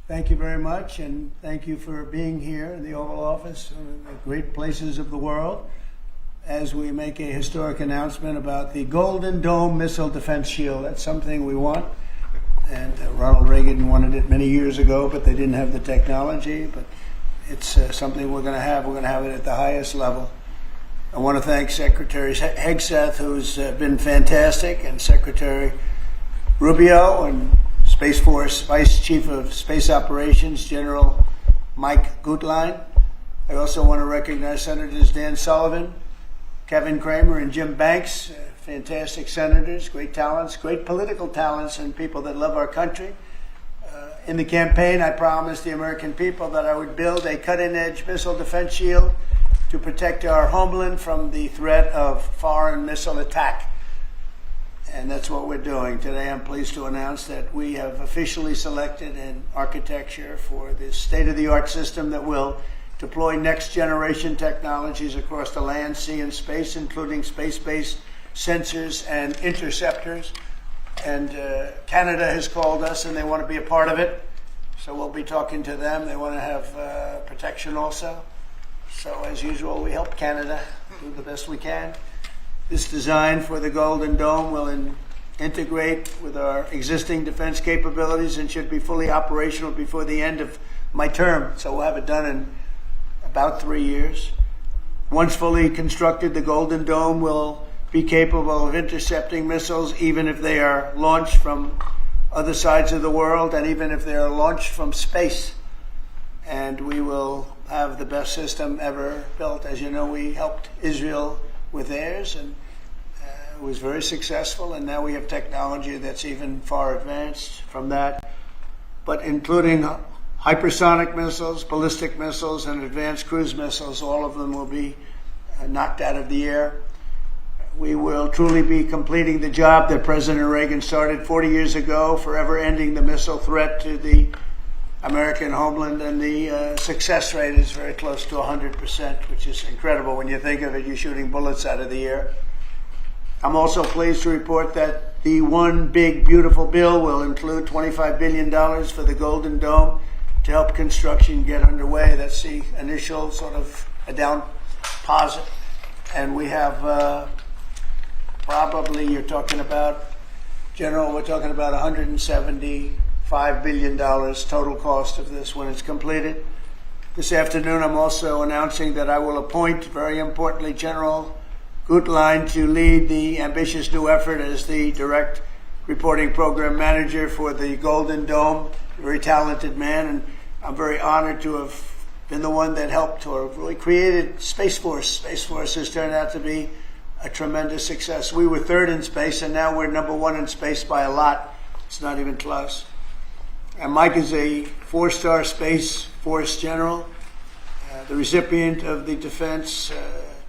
Thank you very much, and thank you for being here in the Oval Office, one of the great places of the world, as we make a historic announcement about the Golden Dome Missile Defense Shield. That's something we want, and Ronald Reagan wanted it many years ago, but they didn't have the technology, but it's something we're going to have. We're going to have it at the highest level. I want to thank Secretary Hegseth, who's been fantastic, and Secretary Rubio, and Space Force Vice Chief of Space Operations, General Mike Guitline. I also want to recognize Senators Dan Sullivan, Kevin Kramer, and Jim Banks, fantastic senators, great talents, great political talents, and people that love our country. In the campaign, I promised the American people that I would build a cutting-edge missile defense shield to protect our homeland from the threat of foreign missile attack. And that's what we're doing. Today I'm pleased to announce that we have officially selected an architecture for this state-of-the-art system that will deploy next-generation technologies across the land, sea, and space, including space-based sensors and interceptors. And Canada has called us, and they want to be a part of it. So we'll be talking to them. They want to have protection also. So as usual, we help Canada do the best we can. This design for the Golden Dome will integrate with our existing defense capabilities and should be fully operational before the end of my term. So we'll have it done in about 3 years. Once fully constructed, the Golden Dome will be capable of intercepting missiles even if they are launched from other sides of the world and even if they are launched from space. And we will have the best system ever built. As you know, we helped Israel with theirs, and it was very successful, and now we have technology that's even far advanced from that, but including hypersonic missiles, ballistic missiles, and advanced cruise missiles. All of them will be knocked out of the air. We will truly be completing the job that President Reagan started 40 years ago, forever ending the missile threat to the American homeland, and the success rate is very close to 100%, which is incredible when you think of it. You're shooting bullets out of the air. I'm also pleased to report that the One Big Beautiful Bill will include $25 billion for the Golden Dome to help construction get underway. That's the initial sort of a down deposit. And we have probably, you're talking about, General, we're talking about $175 billion total cost of this when it's completed. This afternoon, I'm also announcing that I will appoint, very importantly, General Guitline to lead the ambitious new effort as the direct reporting program manager for the Golden Dome. A very talented man, and I'm very honored to have been the one that helped or really created Space Force. Space Force has turned out to be a tremendous success. We were third in space, and now we're number one in space by a lot. It's not even close. And Mike is a 4-star Space Force general, the recipient of the Defense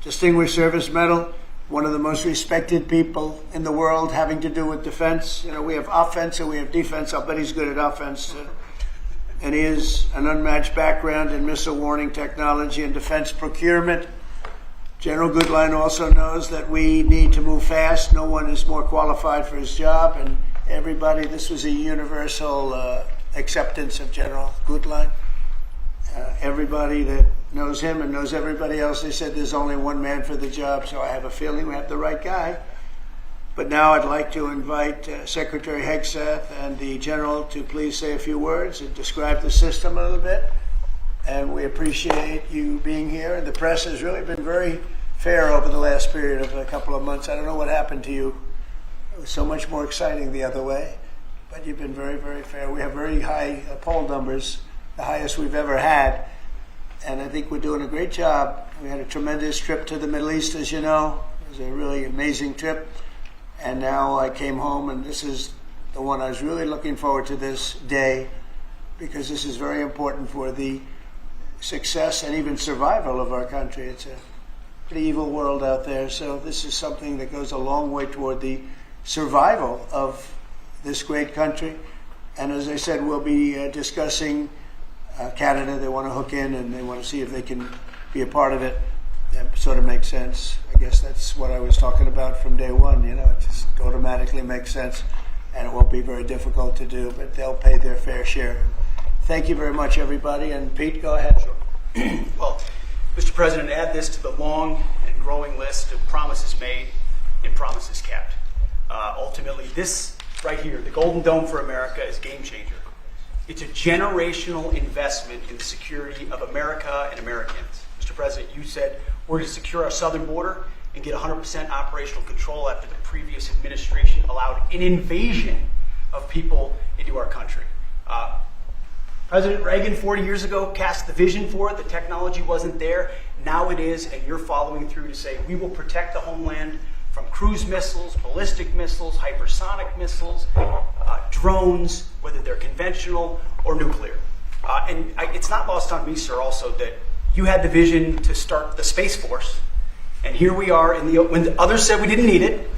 Distinguished Service Medal, one of the most respected people in the world having to do with defense. You know, we have offense and we have defense. I'll bet he's good at offense. And he has an unmatched background in missile warning technology and defense procurement. General Guitline also knows that we need to move fast. No one is more qualified for his job, and everybody, this was a universal acceptance of General Guitline. Everybody that knows him and knows everybody else, they said there's only one man for the job, so I have a feeling we have the right guy. But now I'd like to invite Secretary Hegseth and the General to please say a few words and describe the system a little bit. And we appreciate you being here. The press has really been very fair over the last period of a couple of months. I don't know what happened to you. It was so much more exciting the other way. But you've been very, very fair. We have very high poll numbers, the highest we've ever had. And I think we're doing a great job. We had a tremendous trip to the Middle East, as you know. It was a really amazing trip. And now I came home, and this is the one I was really looking forward to this day, because this is very important for the success and even survival of our country. It's a pretty evil world out there. So this is something that goes a long way toward the survival of this great country. And as I said, we'll be discussing Canada. They want to hook in, and they want to see if they can be a part of it. That sort of makes sense. I guess that's what I was talking about from day one. You know, it just automatically makes sense, and it won't be very difficult to do, but they'll pay their fair share. Thank you very much, everybody. And Pete, go ahead. Well, Mr. President, add this to the long and growing list of promises made and promises kept. Ultimately, this right here, the Golden Dome for America, is a game changer. It's a generational investment in the security of America and Americans. Mr. President, you said we're to secure our southern border and get 100% operational control after the previous administration allowed an invasion of people into our country. President Reagan 40 years ago cast the vision for it. The technology wasn't there. Now it is, and you're following through to say we will protect the homeland from cruise missiles, ballistic missiles, hypersonic missiles, drones, whether they're conventional or nuclear. It's not lost on me, sir, also that you had the vision to start the Space Force. And here we are, when the others said we didn't need it,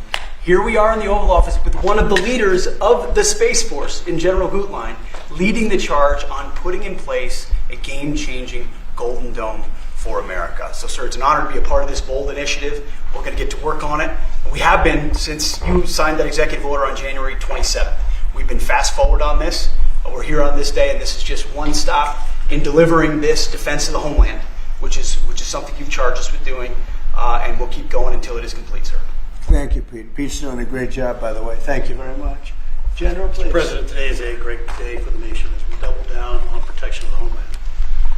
here we are in the Oval Office with one of the leaders of the Space Force in General Guitline, leading the charge on putting in place a game-changing Golden Dome for America. So, sir, it's an honor to be a part of this bold initiative. We're going to get to work on it. We have been since you signed that executive order on January 27th. We've been fast forward on this. We're here on this day, and this is just one stop in delivering this defense of the homeland, which is something you've charged us with doing, and we'll keep going until it is complete, sir. Thank you, Pete. Pete's doing a great job, by the way. Thank you very much. General, please. Mr. President, today is a great day for the nation as we double down on protection of the homeland.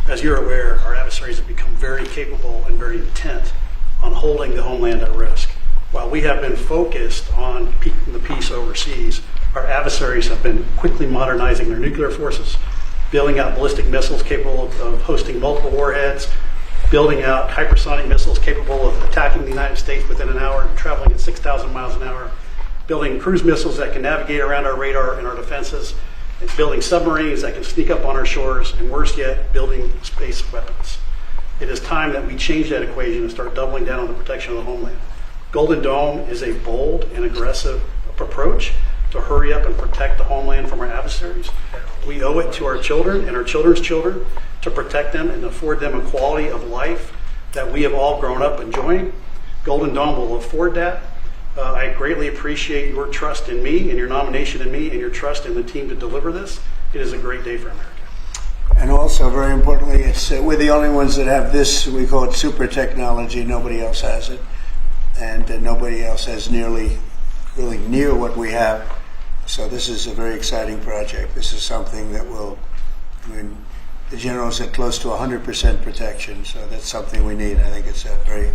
As you're aware, our adversaries have become very capable and very intent on holding the homeland at risk. While we have been focused on keeping the peace overseas, our adversaries have been quickly modernizing their nuclear forces, building out ballistic missiles capable of hosting multiple warheads, building out hypersonic missiles capable of attacking the United States within an hour and traveling at 6,000 miles an hour, building cruise missiles that can navigate around our radar and our defenses, and building submarines that can sneak up on our shores, and worse yet, building space weapons. It is time that we change that equation and start doubling down on the protection of the homeland. Golden Dome is a bold and aggressive approach to hurry up and protect the homeland from our adversaries. We owe it to our children and our children's children to protect them and afford them a quality of life that we have all grown up enjoying. Golden Dome will afford that. I greatly appreciate your trust in me and your nomination in me and your trust in the team to deliver this. It is a great day for America. And also, very importantly, it's we're the only ones that have this. We call it super technology. Nobody else has it. And nobody else has really near what we have. So this is a very exciting project. This is something that will, the general said close to 100% protection. So that's something we need. I think it's a very,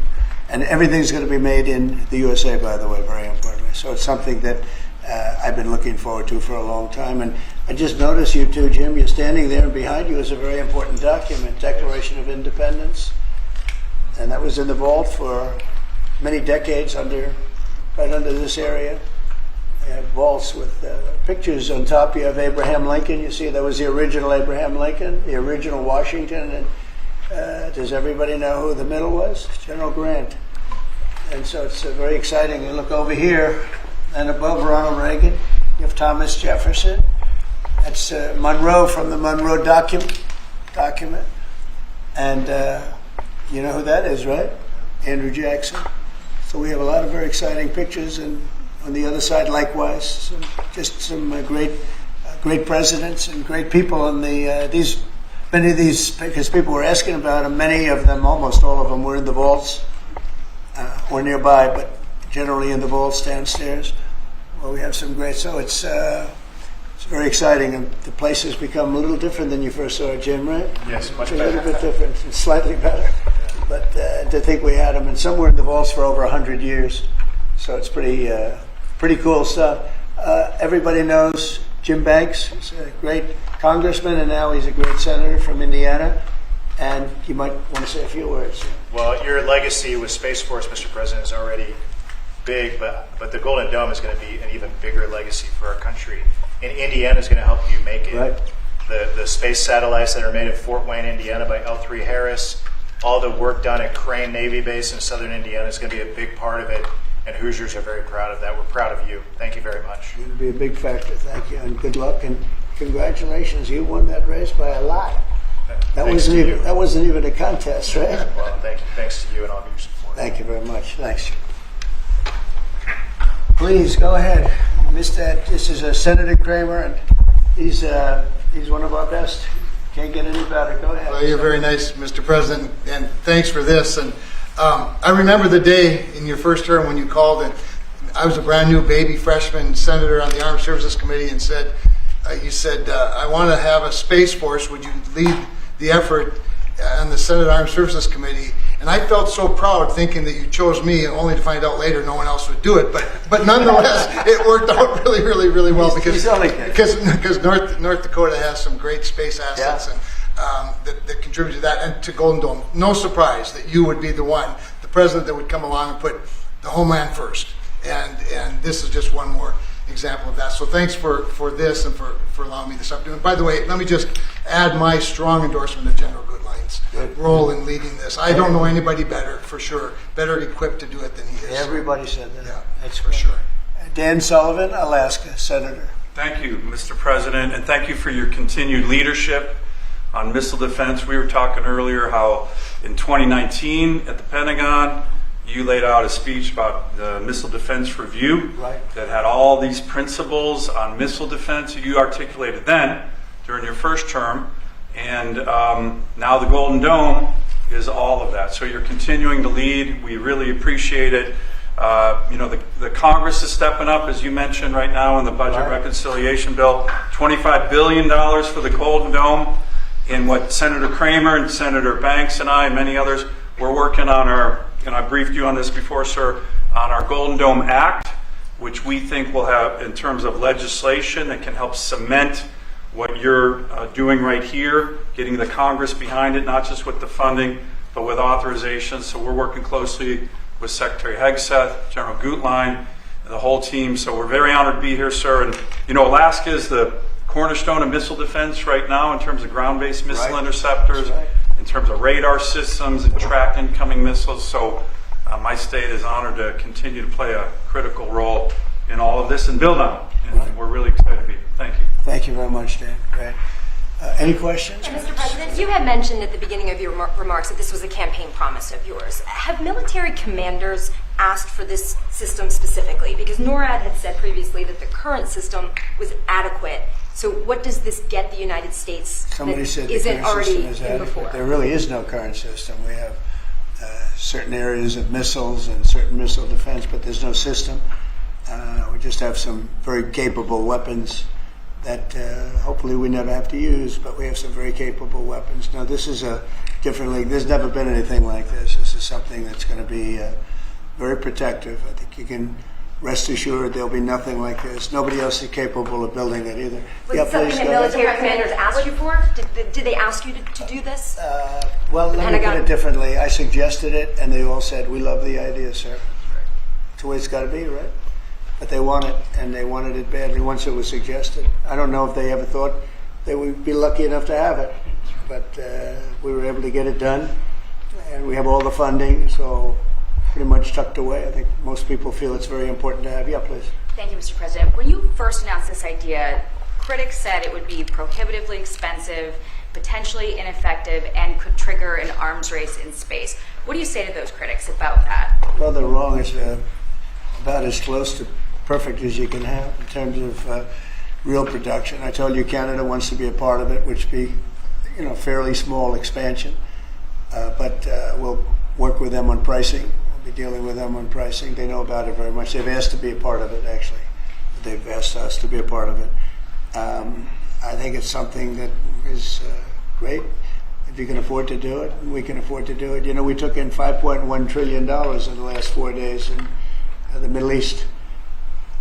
and everything's going to be made in the USA, by the way, very importantly. So it's something that I've been looking forward to for a long time. And I just noticed you too, Jim, you're standing there, and behind you is a very important document, Declaration of Independence. And that was in the vault for many decades right under this area. They have vaults with pictures on top. You have Abraham Lincoln. You see that was the original Abraham Lincoln, the original Washington. And does everybody know who the middle was? General Grant. And so it's very exciting. You look over here, and above Ronald Reagan, you have Thomas Jefferson. That's Monroe from the Monroe document. And you know who that is, right? Andrew Jackson. So we have a lot of very exciting pictures, and on the other side, likewise, some great presidents and great people. And many of these, because people were asking about them, many of them, almost all of them, were in the vaults or nearby, but generally in the vaults downstairs. Well, we have some great. So it's very exciting, and the place has become a little different than you first saw it, Jim, right? Yes, much better. A little bit different, and slightly better. But to think we had them, and some were in the vaults for over 100 years. So it's pretty cool stuff. Everybody knows Jim Banks. He's a great congressman, and now he's a great senator from Indiana. And you might want to say a few words. Well, your legacy with Space Force, Mr. President, is already big, but the Golden Dome is going to be an even bigger legacy for our country. And Indiana is going to help you make it. Right. The space satellites that are made at Fort Wayne, Indiana by L3 Harris, all the work done at Crane Navy Base in southern Indiana is going to be a big part of it. And Hoosiers are very proud of that. We're proud of you. Thank you very much. It'll be a big factor. Thank you, and good luck, and congratulations. You won that race by a lot. That wasn't even a contest, right? Well, thank you. Thanks to you and all of your support. Thank you very much. Thanks. Please go ahead. This is Senator Kramer, and he's one of our best. Can't get any better. Go ahead. Well, you're very nice, Mr. President, and thanks for this. And I remember the day in your first term when you called, and I was a brand new baby freshman senator on the Armed Services Committee, and you said, I want to have a Space Force. Would you lead the effort on the Senate Armed Services Committee? And I felt so proud thinking that you chose me, only to find out later no one else would do it. But nonetheless, it worked out really, really, really well because North Dakota has some great space assets that contribute to that and to Golden Dome. No surprise that you would be the president that would come along and put the homeland first. And this is just one more example of that. So thanks for this and for allowing me this opportunity. By the way, let me just add my strong endorsement of General Guitline's role in leading this. I don't know anybody better, for sure, better equipped to do it than he is. Everybody said that. Yeah, that's for sure. Dan Sullivan, Alaska, Senator. Thank you, Mr. President, and thank you for your continued leadership on missile defense. We were talking earlier how in 2019 at the Pentagon, you laid out a speech about the Missile Defense Review that had all these principles on missile defense you articulated then during your first term, and now the Golden Dome is all of that. So you're continuing to lead. We really appreciate it. The Congress is stepping up, as you mentioned right now in the budget reconciliation bill, $25 billion for the Golden Dome. And what Senator Kramer and Senator Banks and I and many others, we're working on and I briefed you on this before, sir, on our Golden Dome Act, which we think will have, in terms of legislation that can help cement what you're doing right here, getting the Congress behind it, not just with the funding, but with authorization. So we're working closely with Secretary Hegseth, General Guitline, and the whole team. So we're very honored to be here, sir. And Alaska is the cornerstone of missile defense right now in terms of ground-based missile interceptors, in terms of radar systems and track incoming missiles. So my state is honored to continue to play a critical role in all of this and build on it. And we're really excited to be here. Thank you. Thank you very much, Dan. Great. Any questions? Mr. President, you had mentioned at the beginning of your remarks that this was a campaign promise of yours. Have military commanders asked for this system specifically? Because NORAD had said previously that the current system was adequate. So what does this get the United States Somebody said that isn't already is in before? There really is no current system. We have certain areas of missiles and certain missile defense, but there's no system. We just have some very capable weapons that hopefully we never have to use, but we have some very capable weapons. Now, this is a different league. There's never been anything like this. This is something that's going to be very protective. I think you can rest assured there'll be nothing like this. Nobody else is capable of building it either. Was it something that military commanders asked you for? Did they ask you to do this? Well, let me put it differently. I suggested it, and they all said, we love the idea, sir. That's the way it's got to be, right? But they want it, and they wanted it badly once it was suggested. I don't know if they ever thought they would be lucky enough to have it, but we were able to get it done, and we have all the funding, so pretty much tucked away. I think most people feel it's very important to have. Yeah, please. Thank you, Mr. President. When you first announced this idea, critics said it would be prohibitively expensive, potentially ineffective, and could trigger an arms race in space. What do you say to those critics about that? Well, they're wrong. It's about as close to perfect as you can have in terms of real production. I told you Canada wants to be a part of it, which be, fairly small expansion, but we'll work with them on pricing. We'll be dealing with them on pricing. They know about it very much. They've asked to be a part of it, actually. They've asked us to be a part of it. I think it's something that is great. If you can afford to do it, we can afford to do it. We took in $5.1 trillion in the last 4 days in the Middle East.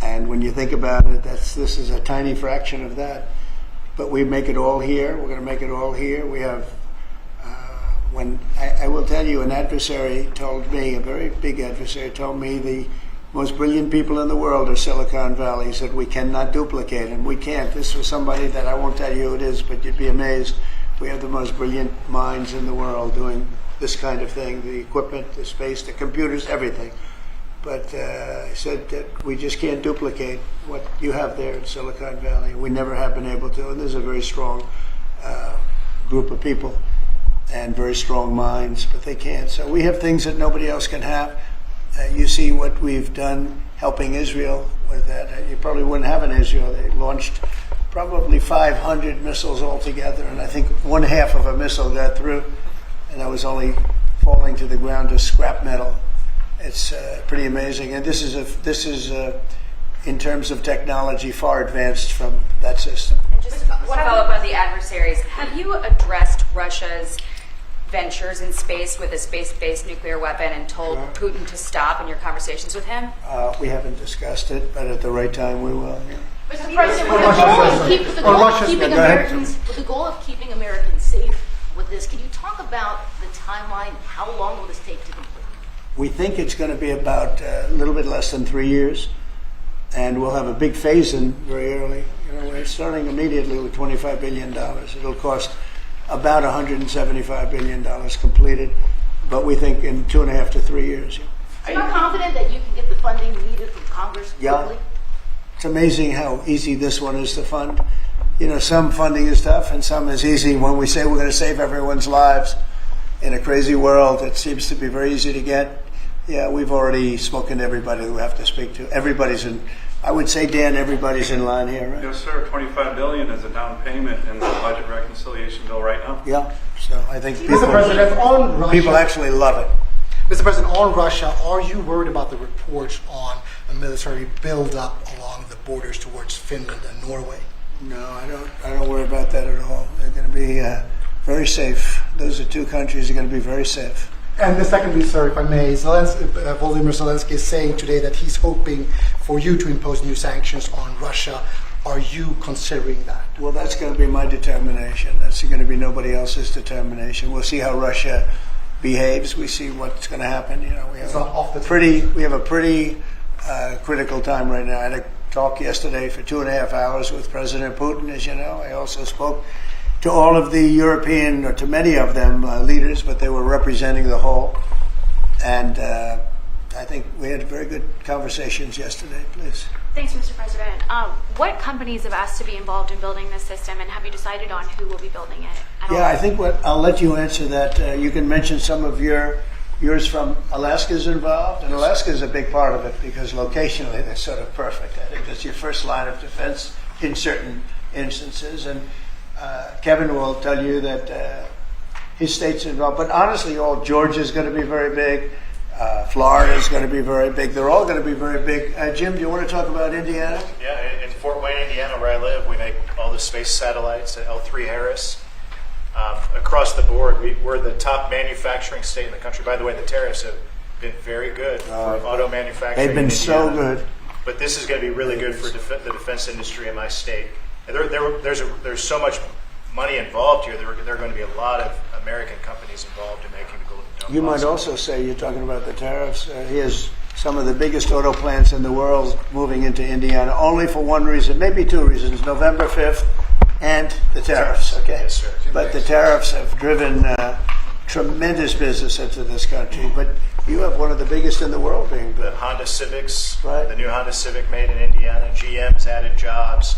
And when you think about it, this is a tiny fraction of that. But we make it all here. We're going to make it all here. We have, I will tell you, an adversary told me, a very big adversary told me the most brilliant people in the world are Silicon Valley. He said, we cannot duplicate, and we can't. This was somebody that I won't tell you who it is, but you'd be amazed. We have the most brilliant minds in the world doing this kind of thing, the equipment, the space, the computers, everything. But I said that we just can't duplicate what you have there in Silicon Valley. We never have been able to, and there's a very strong group of people and very strong minds, but they can't. So we have things that nobody else can have. You see what we've done helping Israel with that. You probably wouldn't have an Israel. They launched probably 500 missiles altogether, and I think one half of a missile got through, and that was only falling to the ground as scrap metal. It's pretty amazing, and this is in terms of technology far advanced from that system. And just one follow-up on the adversaries. Have you addressed Russia's ventures in space with a space-based nuclear weapon and told Putin to stop in your conversations with him? We haven't discussed it, but at the right time we will. Yeah. Mr. President, with the goal of keeping Americans safe with this, can you talk about the timeline? How long will this take to complete? We think it's going to be about a little bit less than 3 years, and we'll have a big phase-in very early. You know, we're starting immediately with $25 billion. It'll cost about $175 billion completed, but we think in 2.5 to 3 years. Are you confident that you can get the funding needed from Congress quickly? Yeah. It's amazing how easy this one is to fund. You know, some funding is tough and some is easy. When we say we're going to save everyone's lives in a crazy world, it seems to be very easy to get. Yeah, we've already spoken to everybody we have to speak to. Everybody's in, I would say, Dan, everybody's in line here, right? Yes, sir. $25 billion is a down payment in the budget reconciliation bill right now. Yeah, so I think Mr. President, on Russia, people actually love it. Mr. President, on Russia, are you worried about the reports on a military buildup along the borders towards Finland and Norway? No, I don't worry about that at all. They're going to be very safe. Those are two countries that are going to be very safe. And the secondly, sir, if I may, Volodymyr Zelensky is saying today that he's hoping for you to impose new sanctions on Russia. Are you considering that? Well, that's going to be my determination. That's going to be nobody else's determination. We'll see how Russia behaves. We see what's going to happen. You know, we have a pretty critical time right now. I had a talk yesterday for 2.5 hours with President Putin, as you know. I also spoke to all of the European, or to many of them, leaders, but they were representing the whole. And I think we had very good conversations yesterday. Please. Thanks, Mr. President. What companies have asked to be involved in building this system, and have you decided on who will be building it? Yeah, I think I'll let you answer that. You can mention some of yours from Alaska's involved, and Alaska is a big part of it because locationally they're sort of perfect. I think that's your first line of defense in certain instances, and Kevin will tell you that his state's involved. But honestly, Georgia's going to be very big. Florida is going to be very big. They're all going to be very big. Jim, do you want to talk about Indiana? Yeah, in Fort Wayne, Indiana, where I live, we make all the space satellites at L3 Harris. Across the board, we're the top manufacturing state in the country. By the way, the tariffs have been very good for auto manufacturing. They've been so good. But this is going to be really good for the defense industry in my state. And there's so much money involved here. There are going to be a lot of American companies involved in making the Golden Dome. You might also say, you're talking about the tariffs, here's some of the biggest auto plants in the world moving into Indiana, only for one reason, maybe two reasons, November 5th and the tariffs, okay? Yes, sir. But the tariffs have driven tremendous business into this country, but you have one of the biggest in the world being built. The Honda Civics, right. The new Honda Civic made in Indiana, GM's added jobs,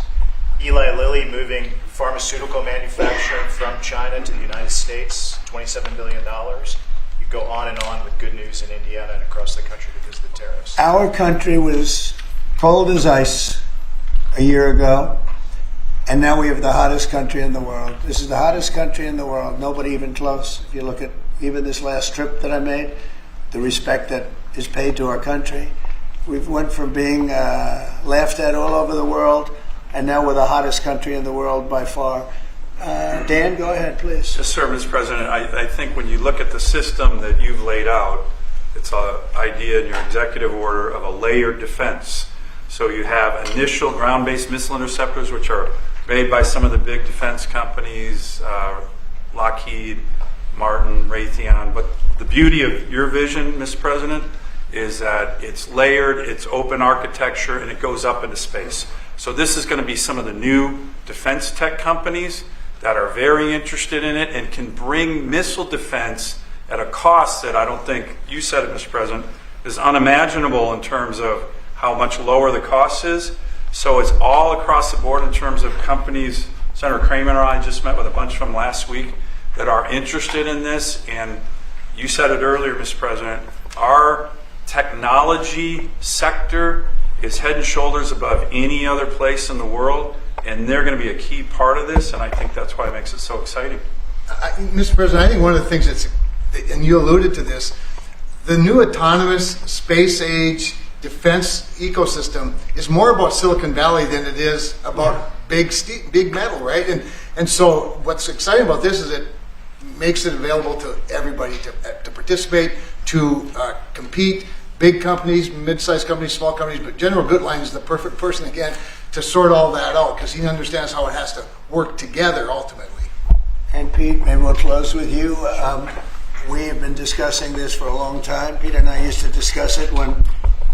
Eli Lilly moving pharmaceutical manufacturing from China to the United States, $27 billion. You go on and on with good news in Indiana and across the country because of the tariffs. Our country was cold as ice a year ago, and now we have the hottest country in the world. This is the hottest country in the world, nobody even close. If you look at even this last trip that I made, the respect that is paid to our country. We've went from being laughed at all over the world, and now we're the hottest country in the world by far. Dan, go ahead, please. Yes, sir, Mr. President. I think when you look at the system that you've laid out, it's an idea in your executive order of a layered defense. So you have initial ground-based missile interceptors, which are made by some of the big defense companies, Lockheed, Martin, Raytheon. But the beauty of your vision, Mr. President, is that it's layered, it's open architecture, and it goes up into space. So this is going to be some of the new defense tech companies that are very interested in it and can bring missile defense at a cost that I don't think, you said it, Mr. President, is unimaginable in terms of how much lower the cost is. So it's all across the board in terms of companies. Senator Kramer and I just met with a bunch from last week that are interested in this. And you said it earlier, Mr. President, our technology sector is head and shoulders above any other place in the world. and they're going to be a key part of this, and I think that's why it makes it so exciting. Mr. President, I think one of the things that's, and you alluded to this, the new autonomous space age defense ecosystem is more about Silicon Valley than it is about big metal, right? And so what's exciting about this is it makes it available to everybody to participate, to compete. Big companies, mid-sized companies, small companies, but General Guitline is the perfect person, again, to sort all that out because he understands how it has to work together ultimately. And Pete, maybe we'll close with you. We have been discussing this for a long time. Pete and I used to discuss it when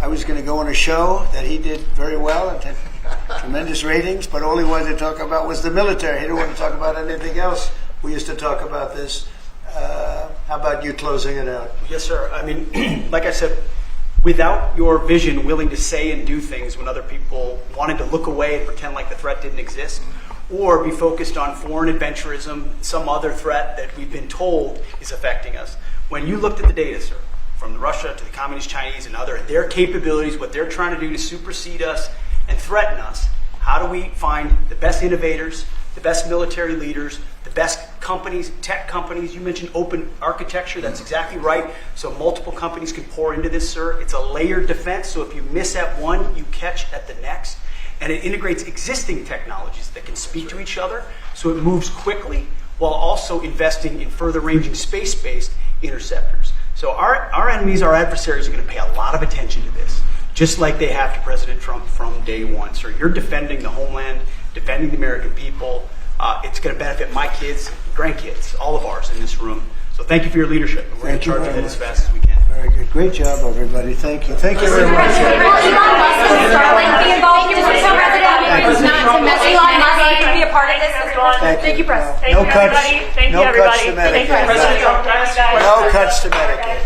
I was going to go on a show that he did very well and had tremendous ratings, but all he wanted to talk about was the military. He didn't want to talk about anything else. We used to talk about this. How about you closing it out? Yes, sir. I mean, like I said, without your vision, willing to say and do things when other people wanted to look away and pretend like the threat didn't exist, or be focused on foreign adventurism, some other threat that we've been told is affecting us. When you looked at the data, sir, from Russia to the Communist Chinese and their capabilities, what they're trying to do to supersede us and threaten us, how do we find the best innovators, the best military leaders, the best companies, tech companies? You mentioned open architecture. That's exactly right. So multiple companies can pour into this, sir. It's a layered defense. So if you miss at one, you catch at the next. And it integrates existing technologies that can speak to each other. So it moves quickly while also investing in further ranging space-based interceptors. So our enemies, our adversaries, are going to pay a lot of attention to this, just like they have to President Trump from day one. Sir, you're defending the homeland, defending the American people. It's going to benefit my kids, grandkids, all of ours in this room. So thank you for your leadership. And we're going to charge ahead as fast as we can. Very good. Great job, everybody. Thank you. Thank you very much. Be a part of this. Thank you, Press. No cuts. Thank you, No cuts everybody. to Medicare. Thank you, President Trump. No cuts to Medicare.